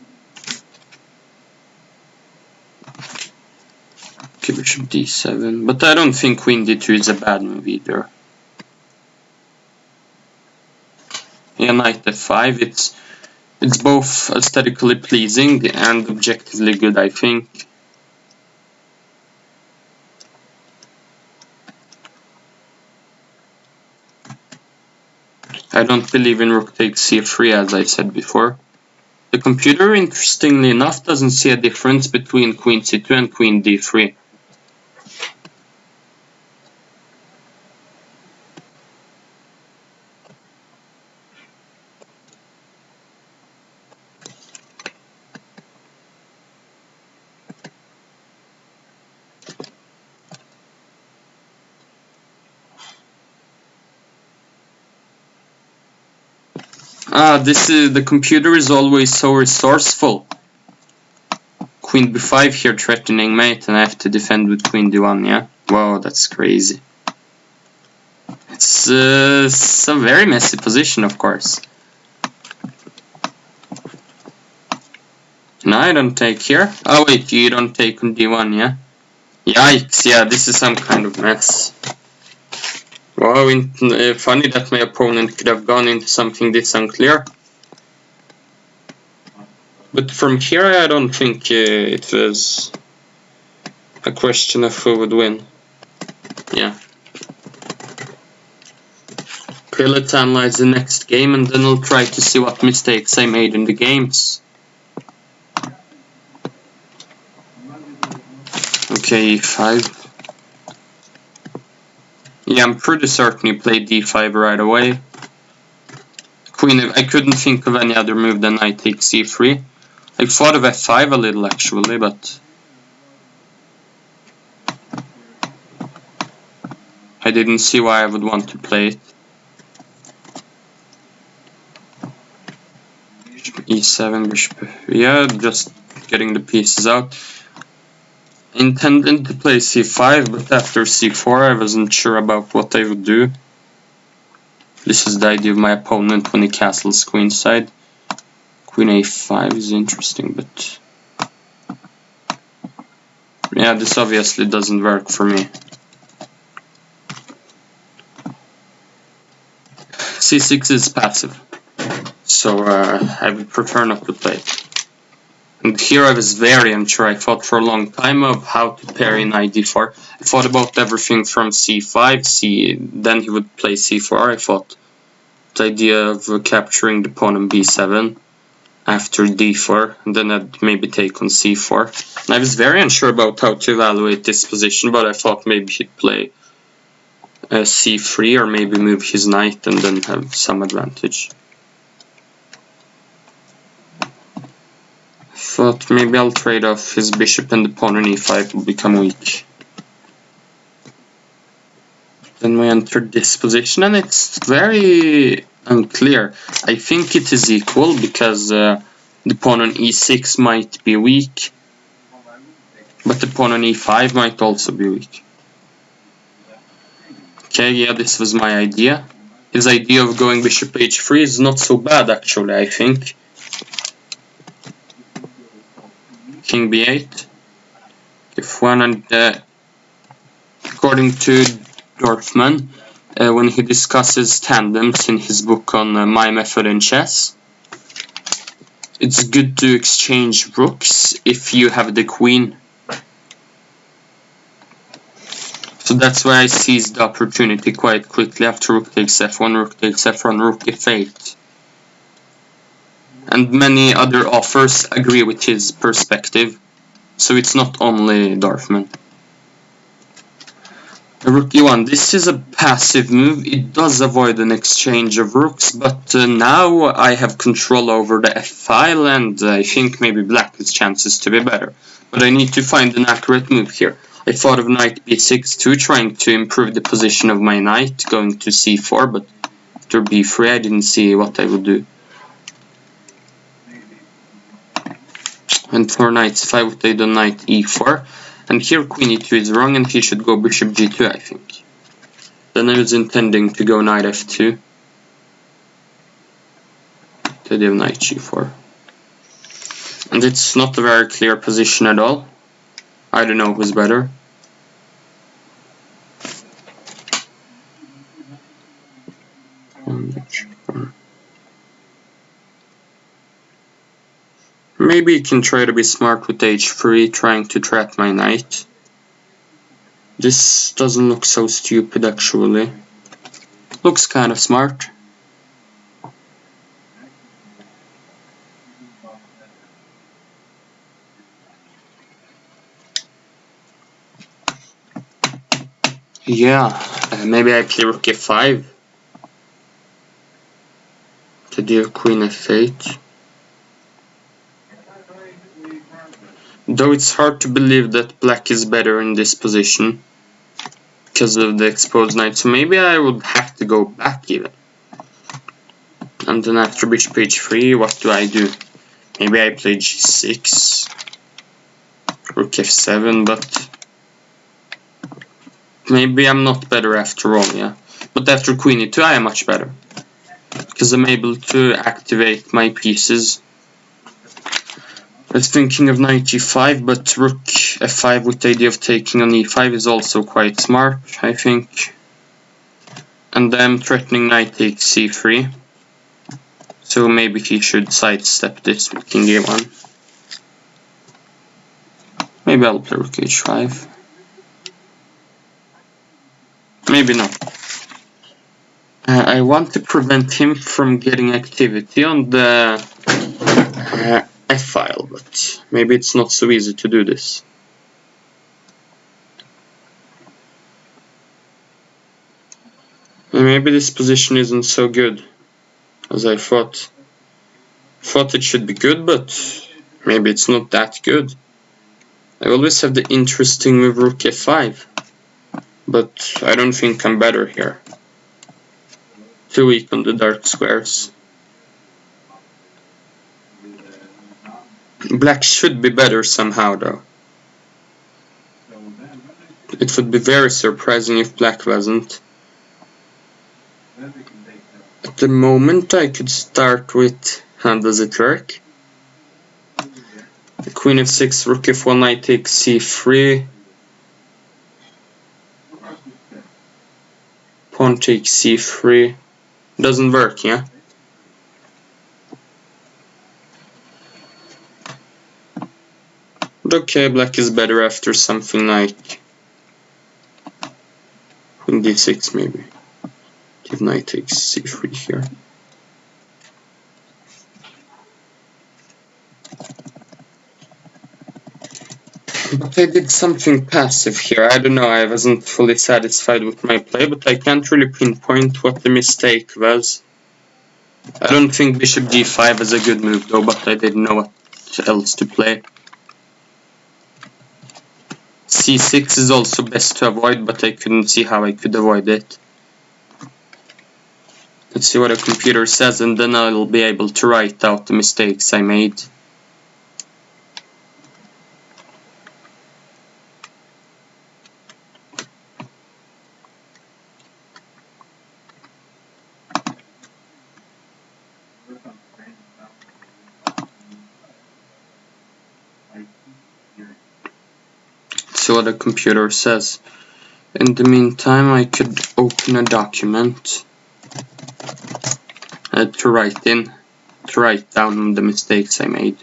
Okay, bishop d7, but I don't think queen d2 is a bad move either. Yeah, knight f5, it's both aesthetically pleasing and objectively good, I think. I don't believe in rook takes c3, as I said before. The computer, interestingly enough, doesn't see a difference between queen c2 and queen d3. The computer is always so resourceful. Queen b5 here threatening mate, and I have to defend with queen d1, yeah? Wow, that's crazy. It's a very messy position, of course. No, I don't take here. Oh wait, you don't take on d1, yeah? Yikes, yeah, this is some kind of mess. Wow, funny that my opponent could have gone into something this unclear. But from here I don't think it was a question of who would win. Yeah. Okay, let's analyze the next game and then I'll try to see what mistakes I made in the games. Okay, e5. Yeah, I'm pretty certain he played d5 right away. I couldn't think of any other move than knight takes c3. I thought of f5 a little actually, but I didn't see why I would want to play it. e7, bishop, yeah, just getting the pieces out. Intended to play c5, but after c4 I wasn't sure about what I would do. This is the idea of my opponent when he castles queenside. Queen a5 is interesting, but yeah, this obviously doesn't work for me. c6 is passive, so I would prefer not to play it. And here I was very unsure. I thought for a long time of how to parry knight d4. I thought about everything from c5, then he would play c4. I thought the idea of capturing the pawn on b7 after d4, and then I'd maybe take on c4. And I was very unsure about how to evaluate this position, but I thought maybe he'd play c3 or maybe move his knight and then have some advantage. Thought maybe I'll trade off his bishop and the pawn on e5 will become weak. Then we entered this position and it's very unclear. I think it is equal because the pawn on e6 might be weak, but the pawn on e5 might also be weak. Okay, yeah, this was my idea. His idea of going bishop h3 is not so bad actually, I think. King b8, f1, and according to Dorfman, when he discusses tandems in his book on My Method in Chess, it's good to exchange rooks if you have the queen. So that's why I seized the opportunity quite quickly after rook takes f1, rook takes f1, rook f8. And many other authors agree with his perspective, so it's not only Dorfman. Rook e1, this is a passive move. It does avoid an exchange of rooks, but now I have control over the f-file, and I think maybe black has chances to be better. But I need to find an accurate move here. I thought of knight b6 too, trying to improve the position of my knight, going to c4, but after b3 I didn't see what I would do. And for knight c5 they do knight e4, and here queen e2 is wrong and he should go bishop g2, I think. Then I was intending to go knight f2. the idea of knight g4. And it's not a very clear position at all. I don't know who's better. Maybe you can try to be smart with h3, trying to trap my knight. This doesn't look so stupid actually. Looks kind of smart. Yeah, maybe I play rook f5 to deal queen f8. Though it's hard to believe that black is better in this position because of the exposed knight, so maybe I would have to go back even. And then after bishop h3, what do I do? Maybe I play g6, rook f7, but maybe I'm not better after all, yeah. But after queen e2 I am much better, because I'm able to activate my pieces. I was thinking of knight g5, but rook f5 with the idea of taking on e5 is also quite smart, I think. And I'm threatening knight takes c3, so maybe he should sidestep this with king a1. Maybe I'll play rook h5. Maybe not. I want to prevent him from getting activity on the f-file, but maybe it's not so easy to do this. And maybe this position isn't so good as I thought. Thought it should be good, but maybe it's not that good. I always have the interesting move rook f5, but I don't think I'm better here. Too weak on the dark squares. Black should be better somehow though. It would be very surprising if black wasn't. At the moment I could start with, how does it work? Queen f6, rook f1, knight takes c3. Pawn takes c3. Doesn't work, yeah? But okay, black is better after something like queen d6 maybe. If knight takes c3 here. But I did something passive here. I don't know, I wasn't fully satisfied with my play, but I can't really pinpoint what the mistake was. I don't think bishop g5 is a good move though, but I didn't know what else to play. c6 is also best to avoid, but I couldn't see how I could avoid it. Let's see what the computer says, and then I'll be able to write out the mistakes I made. See what the computer says. In the meantime, I could open a document to write down the mistakes I made.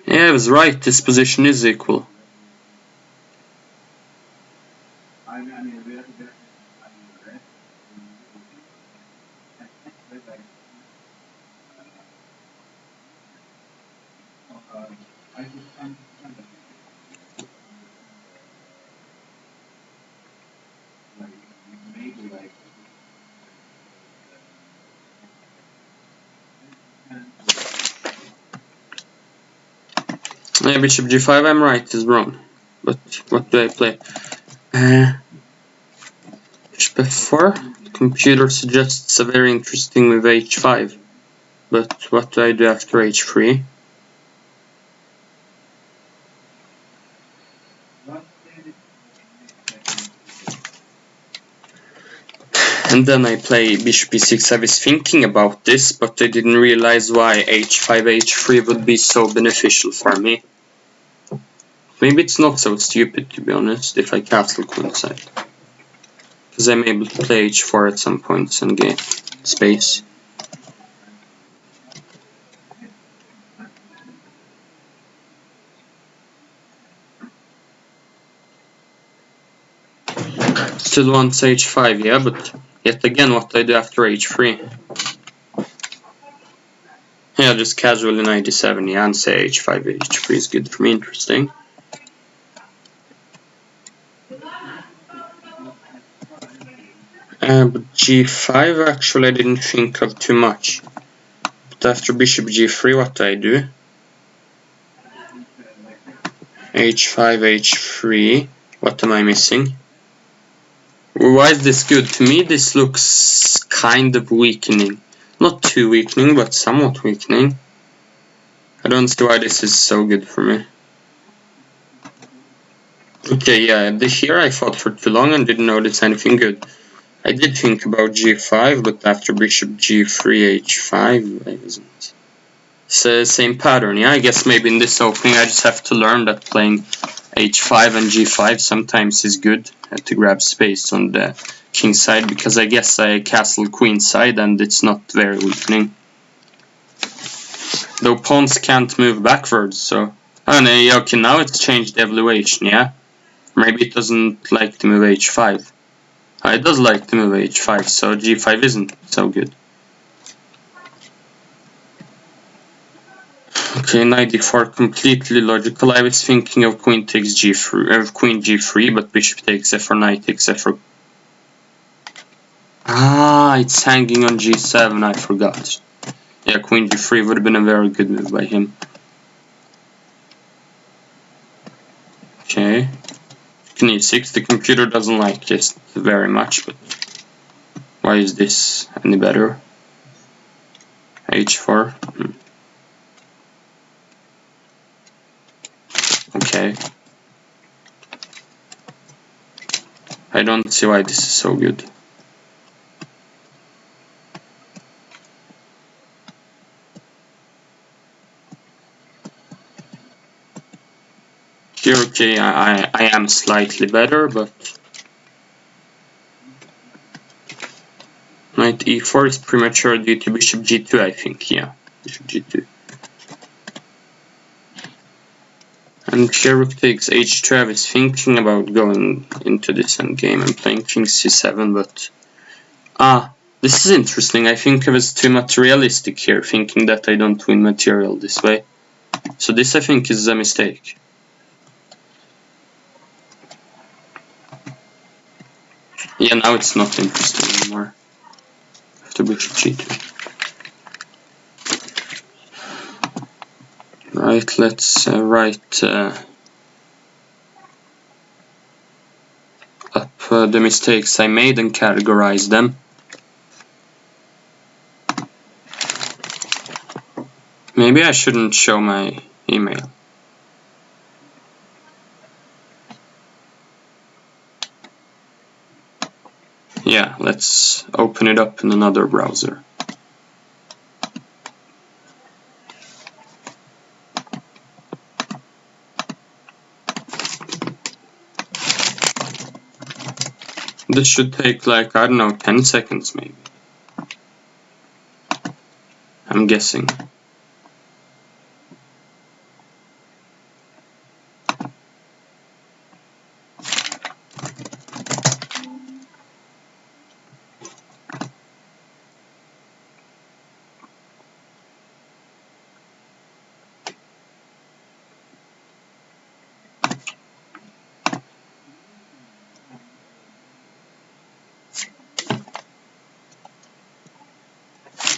Yeah, I was right, this position is equal. Yeah, bishop g5, I'm right, is wrong. But what do I play? Bishop f4. The computer suggests a very interesting move h5. But what do I do after h3? And then I play bishop e6. I was thinking about this, but I didn't realize why h5, h3 would be so beneficial for me. Maybe it's not so stupid, to be honest, if I castle queenside. Because I'm able to play h4 at some points and gain space. Still wants h5, yeah, but yet again, what do I do after h3? Yeah, just casually knight d7, yeah, and say h5, h3 is good for me, interesting. But g5 actually I didn't think of too much. But after bishop g3, what do I do? h5, h3, what am I missing? Why is this good? To me this looks kind of weakening. Not too weakening, but somewhat weakening. I don't see why this is so good for me. Okay, yeah, here I fought for too long and didn't notice anything good. I did think about g5, but after bishop g3, h5, I wasn't. It's the same pattern, yeah, I guess maybe in this opening I just have to learn that playing h5 and g5 sometimes is good to grab space on the king side, because I guess I castle queen side and it's not very weakening. Though pawns can't move backwards, so... And okay, now it's changed the evaluation, yeah? Maybe it doesn't like to move h5. It does like to move h5, so g5 isn't so good. Okay, knight d4, completely logical. I was thinking of queen takes g3, queen g3, but bishop takes f4, knight takes f4. Ah, it's hanging on g7, I forgot. Yeah, queen g3 would have been a very good move by him. Okay. Queen e6, the computer doesn't like this very much, but why is this any better? h4. Okay. I don't see why this is so good. Here, okay, I am slightly better, but knight e4 is premature due to bishop g2, I think, yeah, bishop g2. And here rook takes h2. I was thinking about going into this endgame and playing king c7, but... this is interesting. I think I was too materialistic here, thinking that I don't win material this way. So this, I think, is a mistake. Yeah, now it's not interesting anymore. After bishop g2. Right, let's write up the mistakes I made and categorize them. Maybe I shouldn't show my email. Yeah, let's open it up in another browser. This should take like, I don't know, 10 seconds maybe. I'm guessing.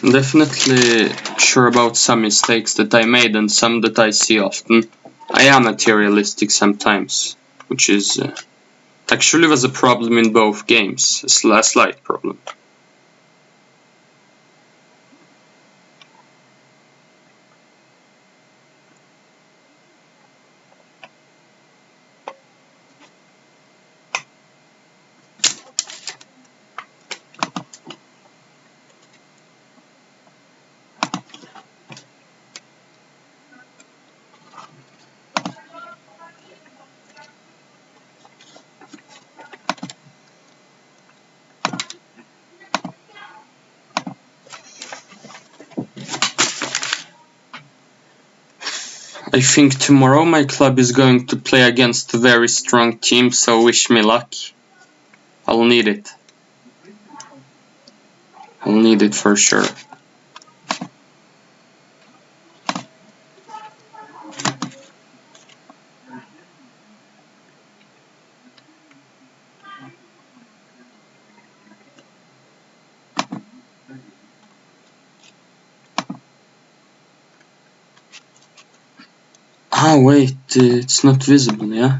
I'm definitely sure about some mistakes that I made and some that I see often. I am materialistic sometimes, which is actually was a problem in both games, a slight problem. I think tomorrow my club is going to play against a very strong team, so wish me luck. I'll need it. I'll need it for sure. Ah, wait, it's not visible, yeah?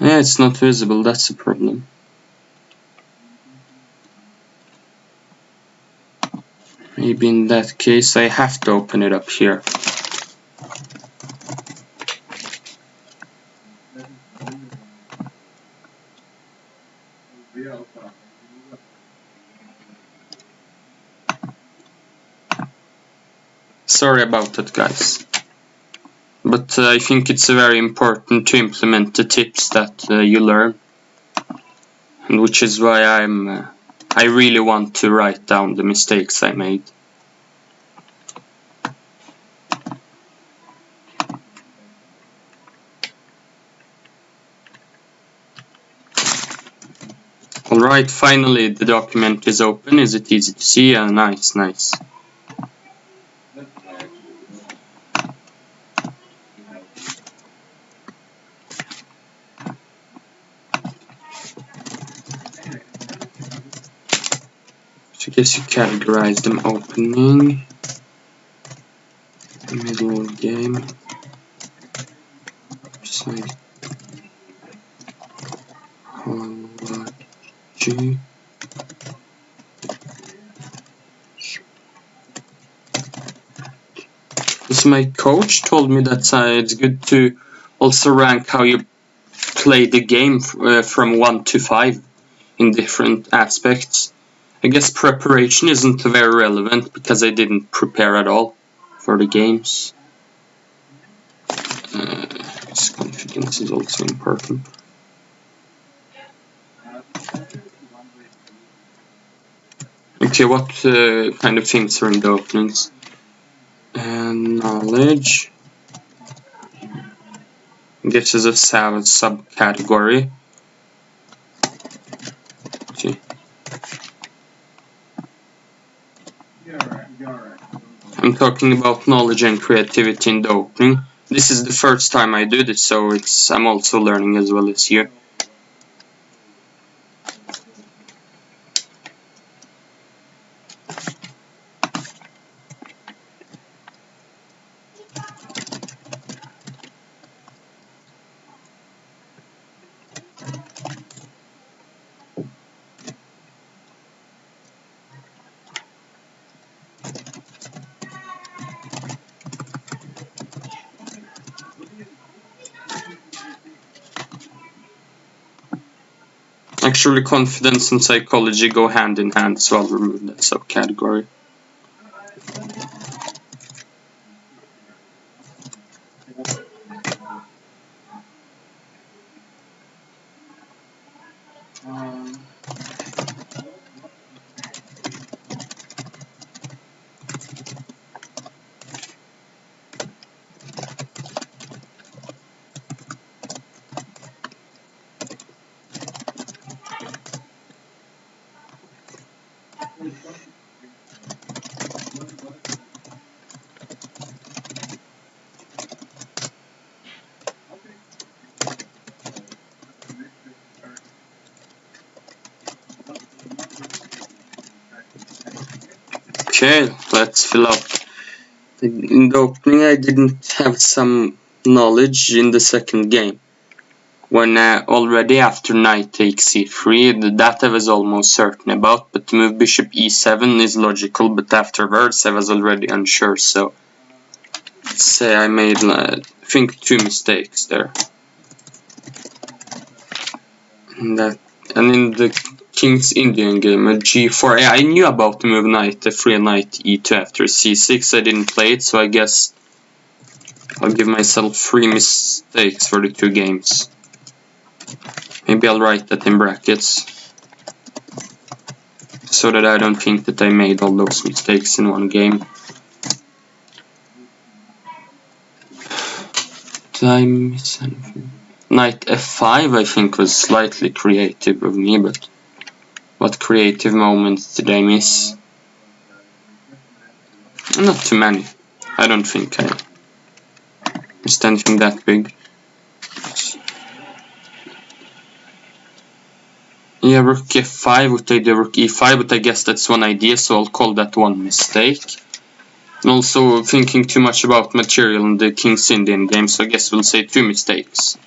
Yeah, it's not visible, that's a problem. Maybe in that case I have to open it up here. Sorry about that, guys. But I think it's very important to implement the tips that you learn. And which is why I really want to write down the mistakes I made. Alright, finally the document is open. Is it easy to see? Yeah, nice, nice. So I guess you categorize them: opening, middle game, psychology, as my coach told me that it's good to also rank how you play the game from 1 to 5 in different aspects. I guess preparation isn't very relevant because I didn't prepare at all for the games. Confidence is also important. Okay, what kind of things are in the openings? Knowledge. This is a subcategory. Okay. I'm talking about knowledge and creativity in the opening. This is the first time I do this, so I'm also learning as well as you. Actually, confidence and psychology go hand in hand, so I'll remove that subcategory. Okay, let's fill up. In the opening I didn't have some knowledge in the second game. When already after knight takes c3, that I was almost certain about, but to move bishop e7 is logical, but afterwards I was already unsure, so let's say I made, I think, 2 mistakes there. And in the King's Indian game, at g4, I knew about the move knight f3 and knight e2 after c6, I didn't play it, so I guess I'll give myself 3 mistakes for the 2 games. Maybe I'll write that in brackets, so that I don't think that I made all those mistakes in one game. Did I miss anything? Knight f5 I think was slightly creative of me, but what creative moments did I miss? Not too many. I don't think I missed anything that big. Yeah, rook f5, would take the rook e5, but I guess that's one idea, so I'll call that one mistake. And also thinking too much about material in the King's Indian game, so I guess we'll say 2 mistakes.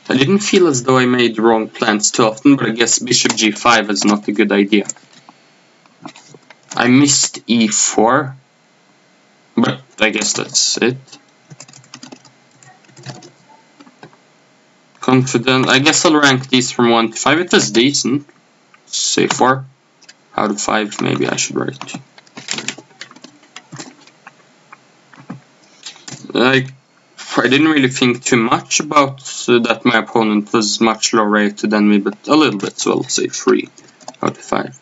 I didn't feel as though I made wrong plans too often, but I guess bishop g5 is not a good idea. I missed e4, but I guess that's it. Confident. I guess I'll rank these from 1 to 5. It was decent. Say 4 out of 5, maybe I should write. I didn't really think too much about that my opponent was much lower rated than me, but a little bit, so I'll say 3 out of 5.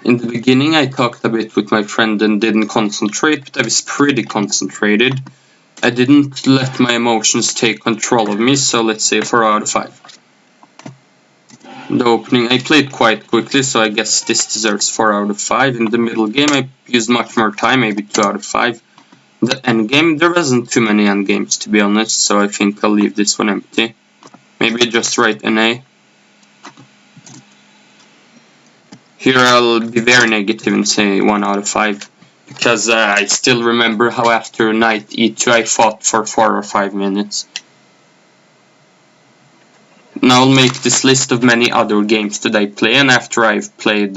In the beginning I talked a bit with my friend and didn't concentrate, but I was pretty concentrated. I didn't let my emotions take control of me, so let's say 4 out of 5. The opening I played quite quickly, so I guess this deserves 4 out of 5. In the middle game I used much more time, maybe 2 out of 5. The endgame, there wasn't too many endgames to be honest, so I think I'll leave this one empty. Maybe just write an A. Here I'll be very negative and say 1 out of 5. Because I still remember how after knight e2 I fought for 4 or 5 minutes. Now I'll make this list of many other games that I play, and after I've played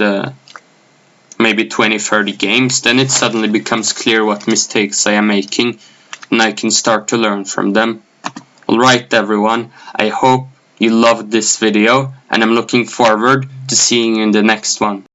maybe 20-30 games, then it suddenly becomes clear what mistakes I am making, and I can start to learn from them. Alright everyone, I hope you loved this video, and I'm looking forward to seeing you in the next one.